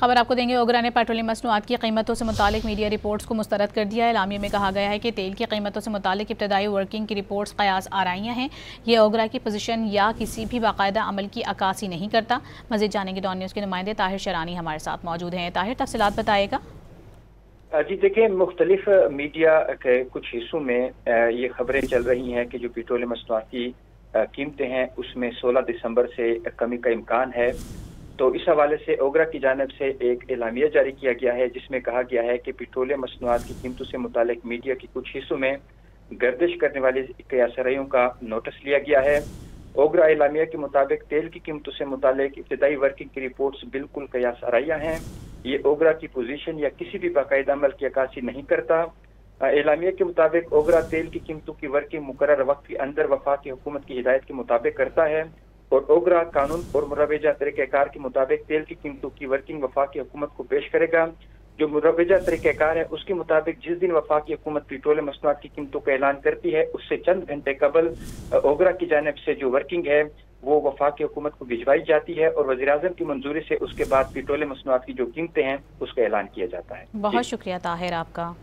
खबर आपको देंगे। ओगरा ने पेट्रोलियम मसनूआत की कीमतों से मुतालिक मीडिया रिपोर्ट्स को मुस्तरद कर दिया है। एलामिया में कहा गया है कि तेल की कीमतों से मुतालिक इब्तदाई वर्किंग की रिपोर्ट्स कयास आराइयाँ हैं। ये ओगरा की पोजीशन या किसी भी बाकायदा अमल की अक्कासी नहीं करता। मज़ीद जानेंगे डॉन न्यूज़ के नुमाइंदे ताहिर शरानी हमारे साथ मौजूद हैं। ताहिर, तफसीलात बताएगा। जी देखिए, मुख्तलिफ मीडिया के कुछ हिस्सों में ये खबरें चल रही हैं कि जो पेट्रोलियम मसनूआत की कीमतें हैं उसमें 16 दिसंबर से कमी का इम्कान है। तो इस हवाले से ओगरा की जानिब से एक एलामिया जारी किया गया है जिसमें कहा गया है कि पेट्रोलियम मसनूआत की कीमतों से मुतालिक मीडिया के कुछ हिस्सों में गर्दिश करने वाली कयासराइयों का नोटिस लिया गया है। ओगरा एलामिया के मुताबिक तेल की कीमतों से मुतालिक इब्तदाई वर्किंग की रिपोर्ट्स बिल्कुल कयासराइयाँ हैं। ये ओगरा की पोजीशन या किसी भी बाकायदा अमल की अक्कासी नहीं करता। एलामिया के मुताबिक ओगरा तेल की कीमतों की वर्किंग मुकर्रर वक्त के अंदर वफाकी हुकूमत की हिदायत के मुताबिक करता है और ओगरा कानून और मुरवजा तरीक़ाकार के मुताबिक तेल की कीमतों की वर्किंग वफाकी हुकूमत को पेश करेगा। जो मुरवजा तरीक़ाकार है उसके मुताबिक जिस दिन वफाकी हुकूमत पेट्रोलियम मसनूआत की कीमतों का ऐलान करती है उससे चंद घंटे कबल ओगरा की जानिब से जो वर्किंग है वो वफाकी हुकूमत को भिजवाई जाती है और वज़ीर-ए-आज़म की मंजूरी से उसके बाद पेट्रोलियम मसनूआत की जो कीमतें हैं उसका ऐलान किया जाता है। बहुत शुक्रिया ताहिर आपका।